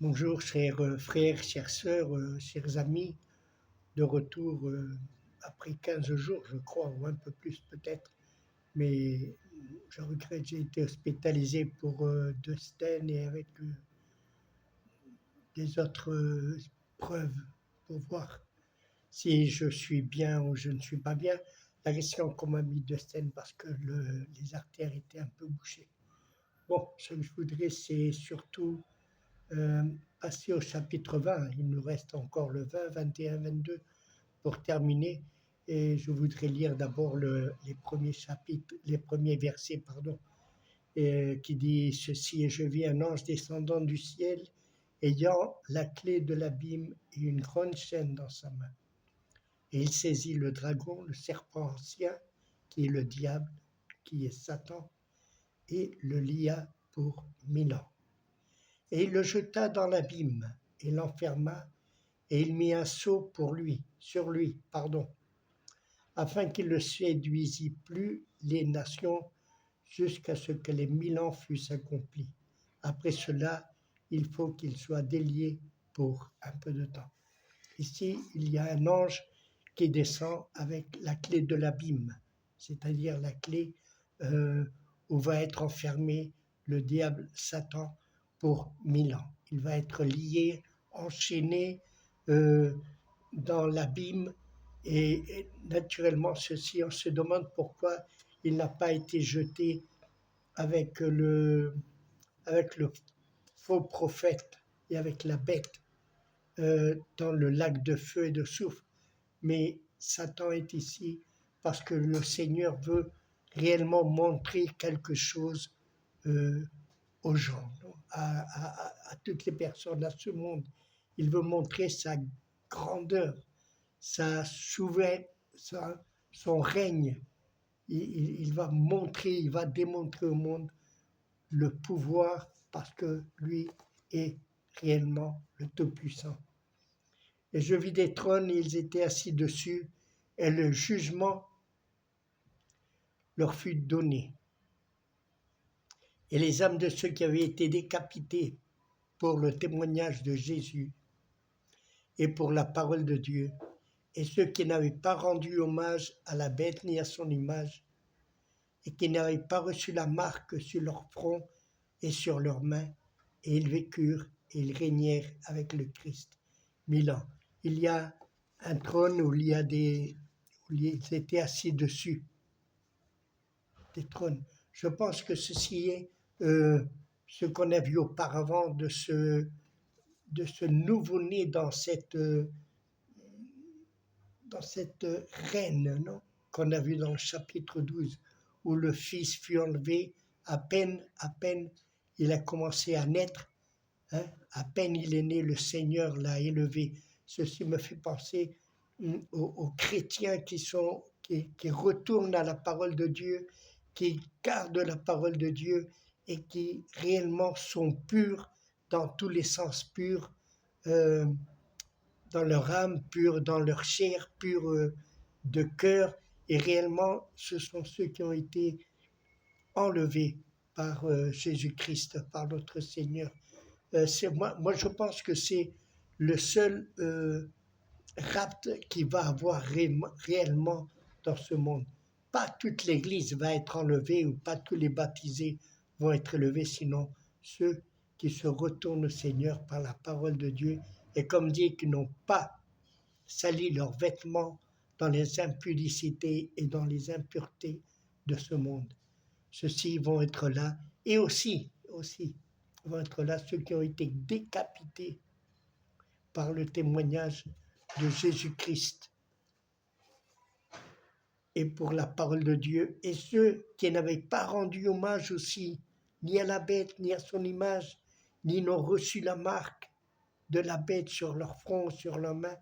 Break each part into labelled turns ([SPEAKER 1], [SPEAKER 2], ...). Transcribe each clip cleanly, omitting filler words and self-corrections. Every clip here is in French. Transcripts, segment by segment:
[SPEAKER 1] Bonjour chers frères, chères sœurs, chers amis, de retour après 15 jours, je crois, ou un peu plus peut-être, mais je regrette, j'ai été hospitalisé pour 2 stents et avec des autres preuves pour voir si je suis bien ou je ne suis pas bien. La question qu'on m'a mis 2 stents parce que les artères étaient un peu bouchées. Bon, ce que je voudrais, c'est surtout euh, passer au chapitre 20. Il nous reste encore le 20, 21, 22 pour terminer. Et je voudrais lire d'abord les premiers chapitres, les premiers versets, pardon, qui dit ceci: Et je vis un ange descendant du ciel, ayant la clé de l'abîme et une grande chaîne dans sa main. Et il saisit le dragon, le serpent ancien, qui est le diable, qui est Satan, et le lia pour 1000 ans. Et il le jeta dans l'abîme, et l'enferma, et il mit un sceau sur lui, afin qu'il ne séduisît plus les nations jusqu'à ce que les 1000 ans fussent accomplis. Après cela, il faut qu'il soit délié pour un peu de temps. Ici, il y a un ange qui descend avec la clé de l'abîme, c'est-à-dire la clé euh, où va être enfermé le diable Satan pour 1000 ans. Il va être lié, enchaîné euh, dans l'abîme et naturellement ceci, on se demande pourquoi il n'a pas été jeté avec avec le faux prophète et avec la bête dans le lac de feu et de soufre. Mais Satan est ici parce que le Seigneur veut réellement montrer quelque chose euh, aux gens, à toutes les personnes, à ce monde. Il veut montrer sa grandeur, sa souveraineté, son règne. Il va montrer, il va démontrer au monde le pouvoir parce que lui est réellement le Tout-Puissant. Et je vis des trônes, et ils étaient assis dessus, et le jugement leur fut donné. Et les âmes de ceux qui avaient été décapités pour le témoignage de Jésus et pour la parole de Dieu, et ceux qui n'avaient pas rendu hommage à la bête ni à son image, et qui n'avaient pas reçu la marque sur leur front et sur leurs mains, et ils vécurent et ils régnèrent avec le Christ 1000 ans. Il y a un trône où ils étaient assis dessus, des trônes. Je pense que ceci est ce qu'on a vu auparavant de ce nouveau-né dans cette reine, non, qu'on a vu dans le chapitre 12, où le Fils fut enlevé à peine il a commencé à naître, hein, à peine il est né, le Seigneur l'a élevé. Ceci me fait penser aux chrétiens qui retournent à la parole de Dieu, qui gardent la parole de Dieu et qui réellement sont purs dans tous les sens purs, euh, dans leur âme pure, dans leur chair pure de cœur. Et réellement, ce sont ceux qui ont été enlevés par Jésus-Christ, par notre Seigneur. Moi, je pense que c'est le seul rapt qui va avoir réellement dans ce monde. Pas toute l'Église va être enlevée ou pas tous les baptisés vont être élevés, sinon ceux qui se retournent au Seigneur par la parole de Dieu et comme dit, qui n'ont pas sali leurs vêtements dans les impudicités et dans les impuretés de ce monde. Ceux-ci vont être là et aussi vont être là ceux qui ont été décapités par le témoignage de Jésus-Christ et pour la parole de Dieu, et ceux qui n'avaient pas rendu hommage aussi, ni à la bête, ni à son image, ni n'ont reçu la marque de la bête sur leur front, sur leurs mains,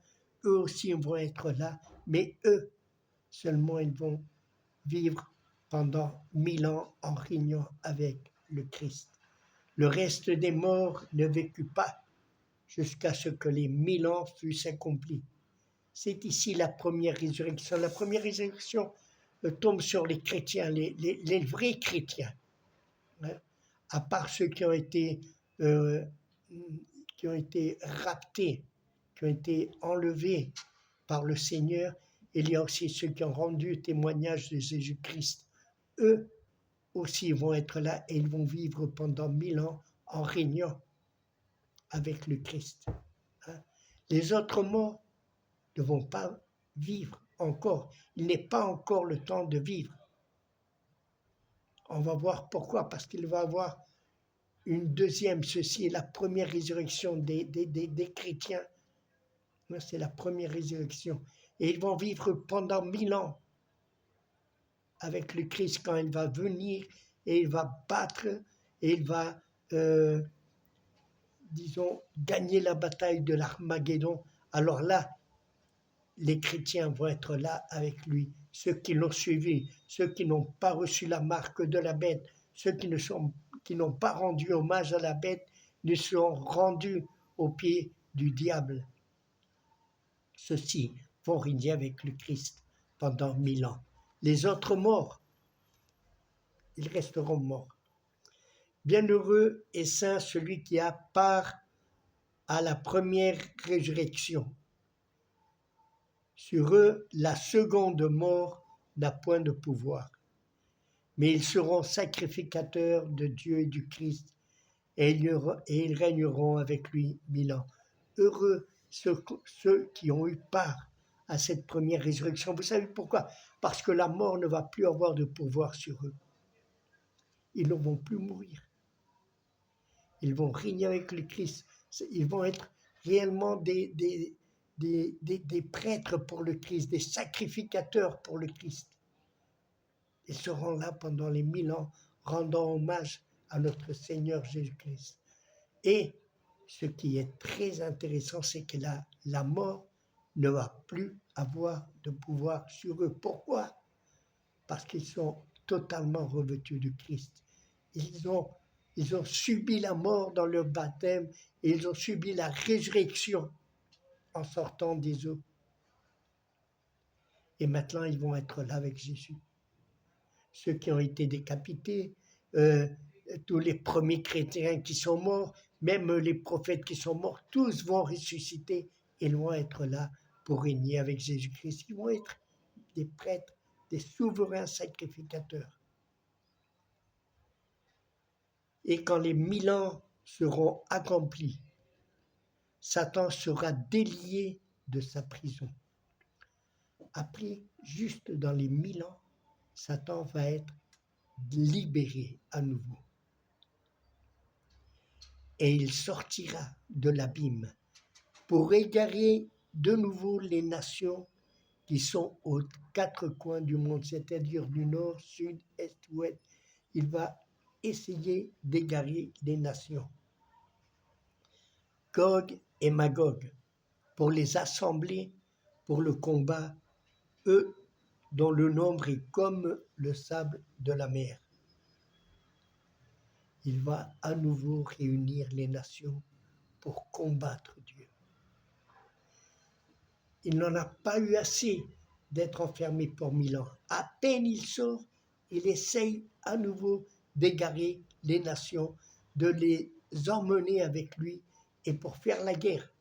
[SPEAKER 1] eux aussi vont être là, mais eux seulement ils vont vivre pendant 1000 ans en régnant avec le Christ. Le reste des morts ne vécut pas jusqu'à ce que les 1000 ans fussent accomplis. C'est ici la première résurrection. La première résurrection tombe sur les chrétiens, les vrais chrétiens, hein, à part ceux qui ont été qui ont été raptés, qui ont été enlevés par le Seigneur. Il y a aussi ceux qui ont rendu témoignage de Jésus-Christ. Eux aussi vont être là et ils vont vivre pendant 1000 ans en régnant avec le Christ. Hein. Les autres morts ne vont pas vivre encore. Il n'est pas encore le temps de vivre. On va voir pourquoi, parce qu'il va y avoir une deuxième, ceci est la première résurrection des chrétiens. C'est la première résurrection. Et ils vont vivre pendant 1000 ans avec le Christ quand il va venir et il va battre et il va, disons, gagner la bataille de l'Armageddon. Alors là, les chrétiens vont être là avec lui. Ceux qui l'ont suivi, ceux qui n'ont pas reçu la marque de la bête, ceux qui n'ont pas rendu hommage à la bête, ne seront rendus aux pieds du diable. Ceux-ci vont régner avec le Christ pendant 1000 ans. Les autres morts, ils resteront morts. Bienheureux et saint celui qui a part à la première résurrection. Sur eux, la seconde mort n'a point de pouvoir. Mais ils seront sacrificateurs de Dieu et du Christ, et ils régneront avec lui 1000 ans. Heureux ceux qui ont eu part à cette première résurrection. Vous savez pourquoi? Parce que la mort ne va plus avoir de pouvoir sur eux. Ils ne vont plus mourir. Ils vont régner avec le Christ. Ils vont être réellement des prêtres pour le Christ, des sacrificateurs pour le Christ. Ils seront là pendant les 1000 ans, rendant hommage à notre Seigneur Jésus-Christ. Et ce qui est très intéressant, c'est que la mort ne va plus avoir de pouvoir sur eux. Pourquoi? Parce qu'ils sont totalement revêtus de Christ. Ils ont subi la mort dans leur baptême et ils ont subi la résurrection en sortant des eaux. Et maintenant, ils vont être là avec Jésus. Ceux qui ont été décapités, tous les premiers chrétiens qui sont morts, même les prophètes qui sont morts, tous vont ressusciter et ils vont être là pour régner avec Jésus-Christ. Ils vont être des prêtres, des souverains sacrificateurs. Et quand les 1000 ans seront accomplis, Satan sera délié de sa prison. Après, juste dans les 1000 ans, Satan va être libéré à nouveau. Et il sortira de l'abîme pour égarer de nouveau les nations qui sont aux 4 coins du monde, c'est-à-dire du nord, sud, est, ouest. Il va essayer d'égarer les nations. Gog et Magog, pour les assembler pour le combat, eux dont le nombre est comme le sable de la mer. Il va à nouveau réunir les nations pour combattre Dieu. Il n'en a pas eu assez d'être enfermé pour 1000 ans. À peine il sort, il essaye à nouveau d'égarer les nations, de les emmener avec lui et pour faire la guerre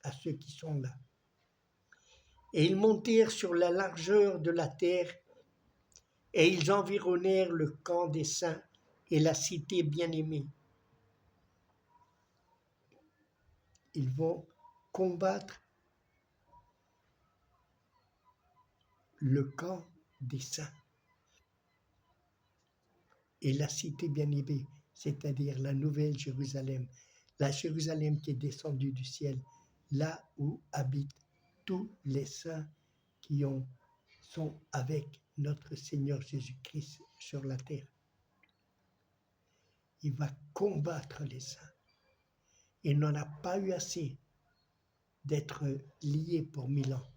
[SPEAKER 1] à ceux qui sont là. Et ils montèrent sur la largeur de la terre et ils environnèrent le camp des saints et la cité bien-aimée. Ils vont combattre le camp des saints et la cité bien-aimée, c'est-à-dire la nouvelle Jérusalem, la Jérusalem qui est descendue du ciel, là où habitent tous les saints qui sont avec notre Seigneur Jésus-Christ sur la terre. Il va combattre les saints. Il n'en a pas eu assez d'être lié pour 1000 ans.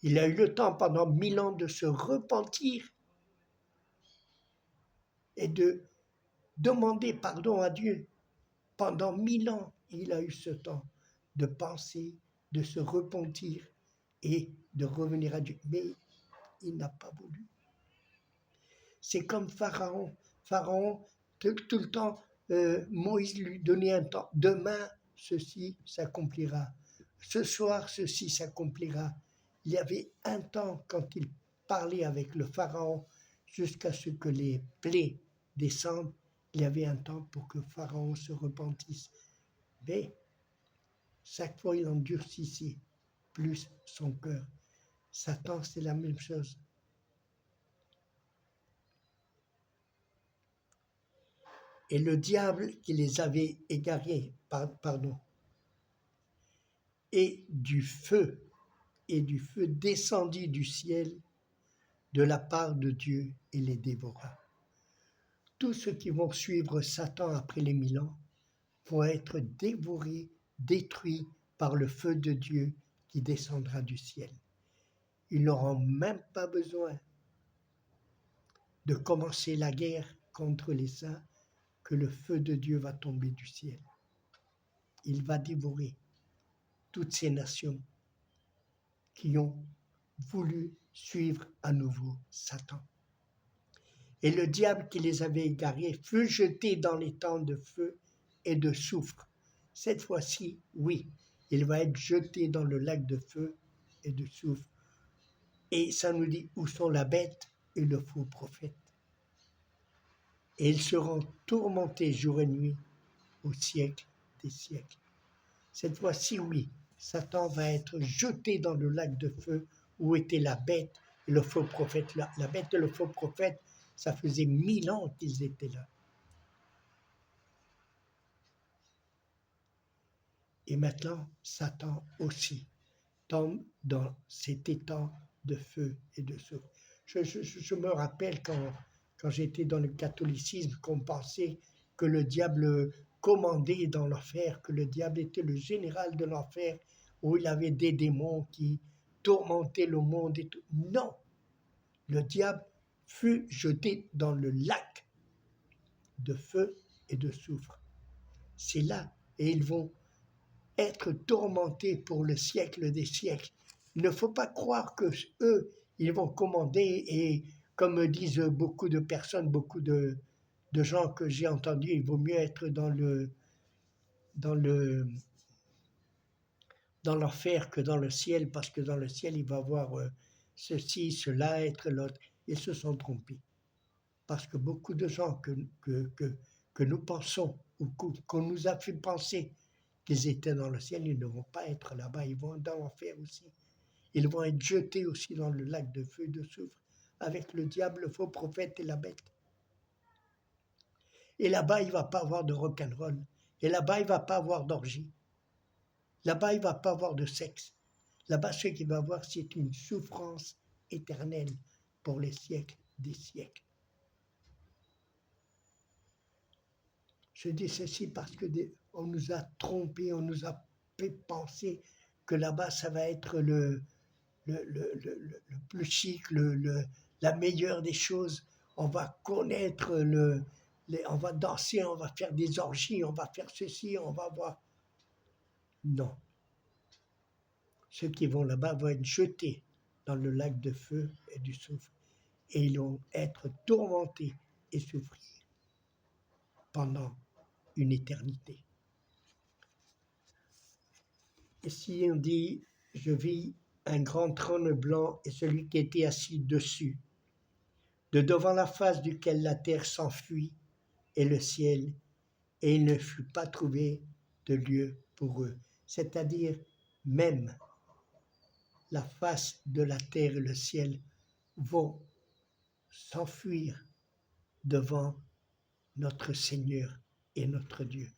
[SPEAKER 1] Il a eu le temps pendant 1000 ans de se repentir et de demander pardon à Dieu. Pendant 1000 ans, il a eu ce temps de penser, de se repentir et de revenir à Dieu. Mais il n'a pas voulu. C'est comme Pharaon. Pharaon, tout le temps, Moïse lui donnait un temps. Demain, ceci s'accomplira. Ce soir, ceci s'accomplira. Il y avait un temps quand il parlait avec le Pharaon jusqu'à ce que les plaies descendent. Il y avait un temps pour que Pharaon se repentisse. Mais chaque fois, il endurcissait plus son cœur. Satan, c'est la même chose. Et le diable qui les avait égarés, et du feu descendit du ciel de la part de Dieu et les dévora. Tous ceux qui vont suivre Satan après les 1000 ans vont être dévorés, détruits par le feu de Dieu qui descendra du ciel. Ils n'auront même pas besoin de commencer la guerre contre les saints, que le feu de Dieu va tomber du ciel. Il va dévorer toutes ces nations qui ont voulu suivre à nouveau Satan. Et le diable qui les avait égarés fut jeté dans les temps de feu et de soufre. Cette fois-ci, oui, il va être jeté dans le lac de feu et de soufre. Et ça nous dit où sont la bête et le faux prophète. Et ils seront tourmentés jour et nuit au siècle des siècles. Cette fois-ci, oui, Satan va être jeté dans le lac de feu où était la bête et le faux prophète. La bête et le faux prophète, ça faisait 1000 ans qu'ils étaient là. Et maintenant, Satan aussi tombe dans cet étang de feu et de soufre. Je me rappelle quand j'étais dans le catholicisme, qu'on pensait que le diable commandait dans l'enfer, que le diable était le général de l'enfer, où il avait des démons qui tourmentaient le monde et tout. Non, le diable fut jeté dans le lac de feu et de soufre. C'est là, et ils vont être tourmentés pour le siècle des siècles. Il ne faut pas croire que eux, ils vont commander, et comme disent beaucoup de personnes, beaucoup de gens que j'ai entendus, il vaut mieux être dans l'enfer que dans le ciel, parce que dans le ciel, il va voir ceci, cela, être l'autre. Ils se sont trompés. Parce que beaucoup de gens que nous pensons, ou qu'on nous a fait penser qu'ils étaient dans le ciel, ils ne vont pas être là-bas, ils vont dans l'enfer aussi. Ils vont être jetés aussi dans le lac de feu et de soufre, avec le diable, le faux prophète et la bête. Et là-bas, il ne va pas avoir de rock'n'roll. Et là-bas, il ne va pas avoir d'orgie. Là-bas, il ne va pas avoir de sexe. Là-bas, ce qu'il va avoir, c'est une souffrance éternelle pour les siècles des siècles. Je dis ceci parce qu'on nous a trompés, on nous a fait penser que là-bas, ça va être le plus chic, la meilleure des choses. On va connaître, on va danser, on va faire des orgies, on va faire ceci, on va voir. Non. Ceux qui vont là-bas vont être jetés dans le lac de feu et du soufre. Et ils vont être tourmentés et souffrir pendant une éternité. Ici, on dit, je vis un grand trône blanc et celui qui était assis dessus, de devant la face duquel la terre s'enfuit et le ciel, et il ne fut pas trouvé de lieu pour eux. C'est-à-dire, même la face de la terre et le ciel vont s'enfuir devant notre Seigneur et notre Dieu.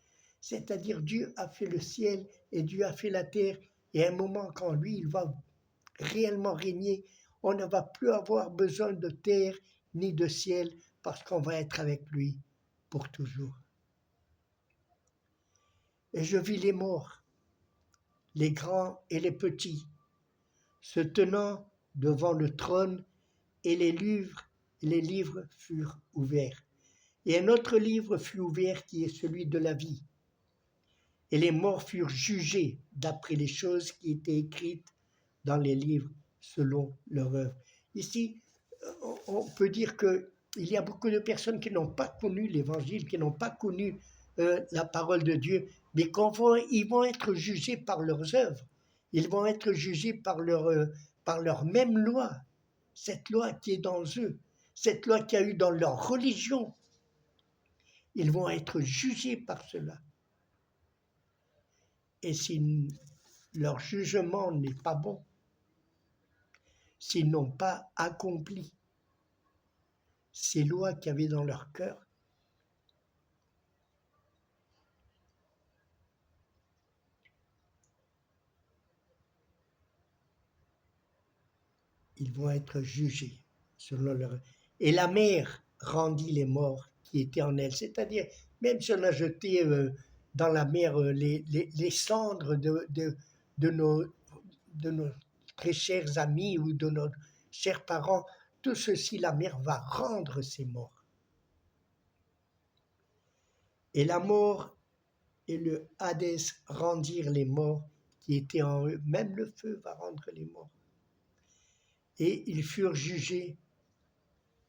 [SPEAKER 1] C'est-à-dire, Dieu a fait le ciel et Dieu a fait la terre, et à un moment quand lui, il va réellement régner, on ne va plus avoir besoin de terre ni de ciel, parce qu'on va être avec lui pour toujours. Et je vis les morts, les grands et les petits, se tenant devant le trône, et les livres furent ouverts. Et un autre livre fut ouvert qui est celui de la vie. Et les morts furent jugés d'après les choses qui étaient écrites dans les livres selon leur œuvre. Ici, on peut dire qu'il y a beaucoup de personnes qui n'ont pas connu l'Évangile, qui n'ont pas connu la parole de Dieu, mais ils vont être jugés par leurs œuvres, ils vont être jugés par leur même loi, cette loi qui est dans eux, cette loi qu'il y a eu dans leur religion. Ils vont être jugés par cela. Et si leur jugement n'est pas bon, s'ils n'ont pas accompli ces lois qu'il y avait dans leur cœur, ils vont être jugés selon leur... Et la mer rendit les morts qui étaient en elle. C'est-à-dire, même si on a jeté dans la mer les cendres de nos, de nos très chers amis ou de nos chers parents, tout ceci, la mer va rendre ces morts. Et la mort et le Hadès rendirent les morts qui étaient en eux. Même le feu va rendre les morts. Et ils furent jugés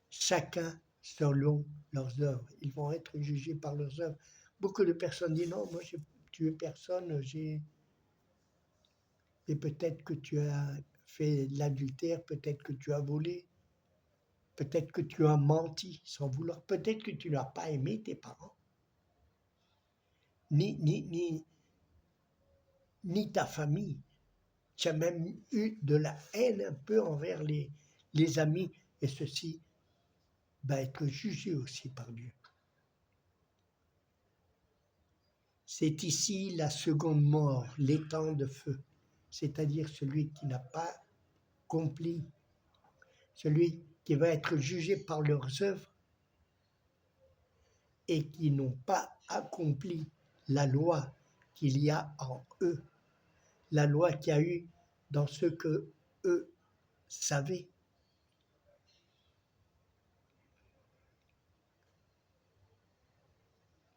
[SPEAKER 1] chacun selon leurs œuvres. Ils vont être jugés par leurs œuvres. Beaucoup de personnes disent non, moi j'ai tué personne, et peut-être que tu as fait de l'adultère, peut-être que tu as volé, peut-être que tu as menti sans vouloir, peut-être que tu n'as pas aimé tes parents, ni ta famille. Tu as même eu de la haine un peu envers les amis, et ceci va être jugé aussi par Dieu. C'est ici la seconde mort, l'étang de feu, c'est-à-dire celui qui n'a pas accompli, celui qui va être jugé par leurs œuvres et qui n'ont pas accompli la loi qu'il y a en eux, la loi qu'il y a eu dans ce que eux savaient.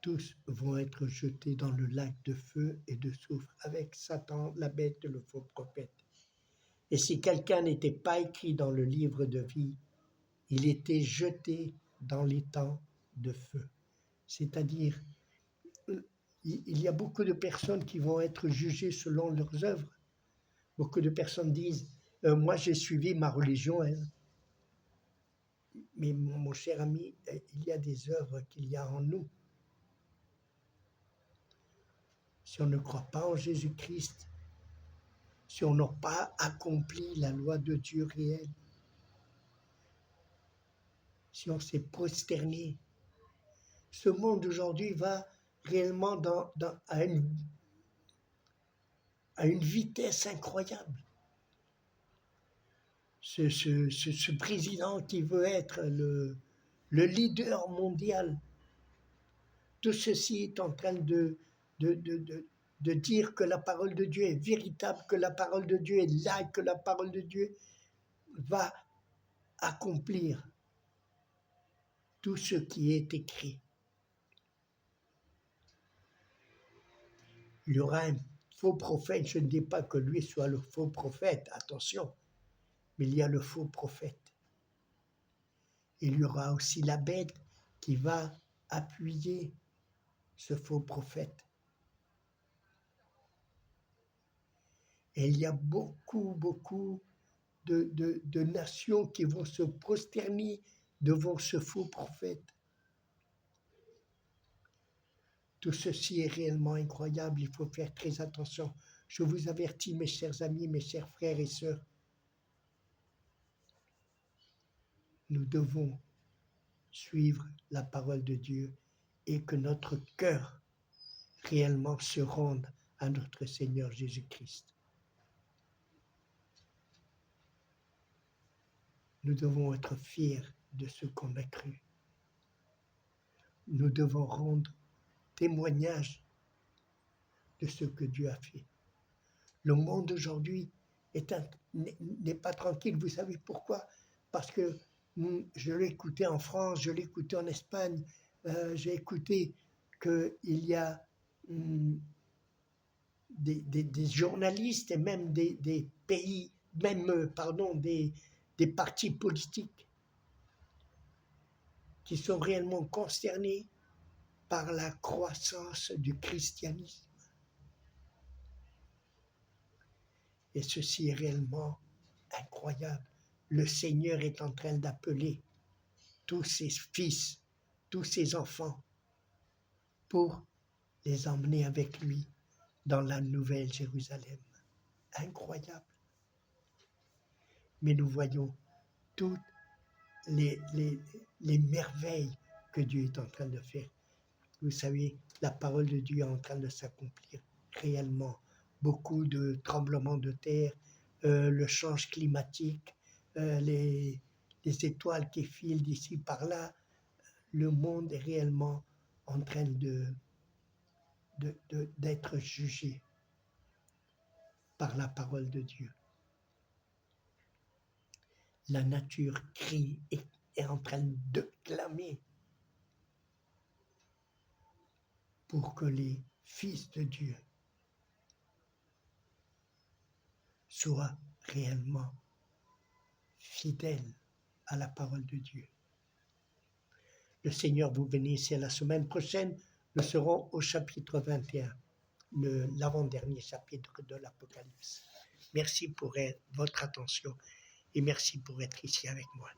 [SPEAKER 1] Tous vont être jetés dans le lac de feu et de soufre avec Satan, la bête et le faux prophète. Et si quelqu'un n'était pas écrit dans le livre de vie, il était jeté dans l'étang de feu. C'est-à-dire, il y a beaucoup de personnes qui vont être jugées selon leurs œuvres. Beaucoup de personnes disent, moi j'ai suivi ma religion, hein. Mais mon cher ami, il y a des œuvres qu'il y a en nous. Si on ne croit pas en Jésus-Christ, si on n'a pas accompli la loi de Dieu réelle, si on s'est prosterné, ce monde aujourd'hui va réellement à une vitesse incroyable. Ce président qui veut être le leader mondial, tout ceci est en train de dire que la parole de Dieu est véritable, que la parole de Dieu est là, que la parole de Dieu va accomplir tout ce qui est écrit. Il y aura un faux prophète, je ne dis pas que lui soit le faux prophète, attention, mais il y a le faux prophète. Il y aura aussi la bête qui va appuyer ce faux prophète. Et il y a beaucoup de nations qui vont se prosterner devant ce faux prophète. Tout ceci est réellement incroyable, il faut faire très attention. Je vous avertis, mes chers amis, mes chers frères et sœurs, nous devons suivre la parole de Dieu et que notre cœur réellement se rende à notre Seigneur Jésus-Christ. Nous devons être fiers de ce qu'on a cru. Nous devons rendre témoignage de ce que Dieu a fait. Le monde aujourd'hui n'est pas tranquille. Vous savez pourquoi? Parce que je l'ai écouté en France, je l'ai écouté en Espagne, j'ai écouté qu'il y a des journalistes et même des pays, même, des partis politiques qui sont réellement concernés par la croissance du christianisme. Et ceci est réellement incroyable. Le Seigneur est en train d'appeler tous ses fils, tous ses enfants, pour les emmener avec lui dans la nouvelle Jérusalem. Incroyable. Mais nous voyons toutes les merveilles que Dieu est en train de faire. Vous savez, la parole de Dieu est en train de s'accomplir réellement. Beaucoup de tremblements de terre, le change climatique, les étoiles qui filent d'ici par là. Le monde est réellement en train d'être jugé par la parole de Dieu. La nature crie et est en train de clamer pour que les fils de Dieu soient réellement fidèles à la parole de Dieu. Le Seigneur vous bénisse et la semaine prochaine, nous serons au chapitre 21, l'avant-dernier chapitre de l'Apocalypse. Merci pour votre attention et merci pour être ici avec moi.